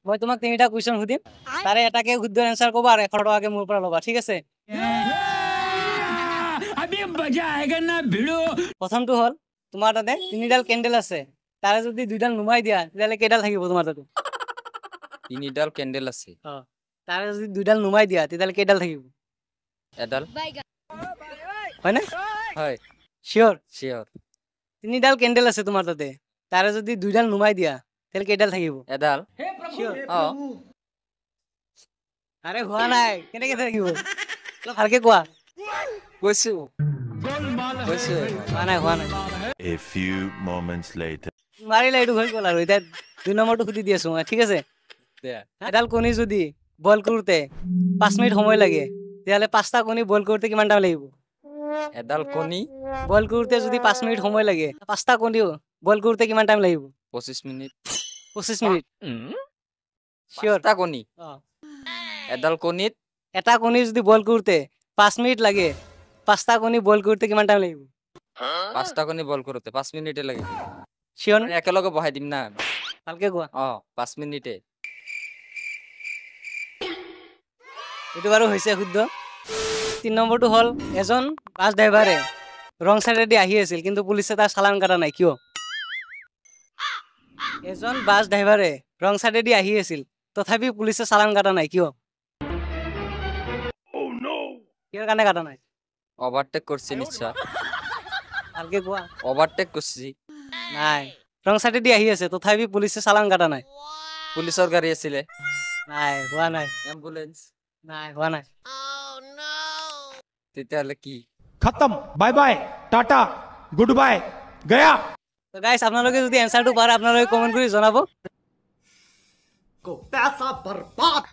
মই তোমাক তিনিটা কুৱেশ্যন সুধিম তাৰে এটাকে শুদ্ধ এনসাৰ ক'বা আৰু 100 টকাকে মোৰ পৰা ল'বা ঠিক আছে প্ৰথমটো হ'ল তোমাৰ তাতে তিনিডাল কেণ্ডেল আছে তাৰে যদি দুইডাল নুমাই দিয়া তেতিয়াহ'লে কেইডাল থাকিব তোমাৰ তাতে তিনিডাল কেণ্ডেল আছে তাৰে যদি দুইডাল নুমাই দিয়া তেতিয়াহ'লে কেইডাল থাকিব এডাল হয়নে হয় চিয়ৰ চিয়ৰ তিনিডাল কেণ্ডেল আছে তোমাৰ তাতে তাৰে যদি দুইডাল নুমাই দিয়া তেতিয়াহ'লে কেইডাল থাকিব এডাল চিয়ৰ অ আৰে হোৱা নাই কেনেকে থাকিব অলপ ভালকে কোৱা কৈছো কৈছো হোৱা নাই A few moments later. মাৰিলে এইটো হৈ গ'ল আৰু এতিয়া 2 নম্বৰটো সুধি দি আছো মই ঠিক আছে এডাল কণী যদি বইল কৰোঁতে 5 মিনিট সময় লাগে তেতিয়াহ'লে 5টা কণী বইল কৰোঁতে কিমান টাইম লাগিব এডাল কণী বইল কৰোঁতে যদি 5 মিনিট সময় লাগে 5টা কণী বইল কৰোঁতে কিমান টাইম লাগিব 25 মিনিট 25 মিনিট চিয়ৰ পাঁচটা কণী এডাল কণীত এটা কণী যদি বইল কৰোঁতে 5 মিনিট লাগে 5টা কণী বইল কৰোঁতে কিমান টাইম লাগিব পাঁচটা কণী বইল কৰোতে 5 মিনিটে লাগে চিয়ৰ একেলগে বহাই দিম না ভালকে কোৱা 5 মিনিটে এইটো বাৰু হৈছে শুদ্ধ 3 নম্বৰটো হ'ল এজন বাছ ড্ৰাইভাৰে ৰং চাইডেদি আহি আছিল কিন্তু পুলিচে তাৰ চালান কাটা নাই কিয় এজন বাছ ড্ৰাইভাৰে ৰং চাইডেদি আহি আছিল তথাপি পুলিচে চালান কাটা নাই কিয় কিয় কাৰণে কাটা নাই ওভাৰটেক কৰছি নিশ্চয় ভালকে কোৱা ওভাৰটেক কৰছি নাই ৰং চাইডেদি আহি আছে তথাপি পুলিচে চালান কাটা নাই পুলিশেৰ গাড়ি আছিলে নাই হোৱা নাই অ্যাম্বুলেন্স নাই হোৱা নাই তেতিয়াহ'লে কি खत्म bye bye tata good bye गया তো গাইস আপোনালোকে যদি এনসাৰটো পাৰে আপোনালোকে কমেন্ট কৰি জনাব को पैसा बर्बाद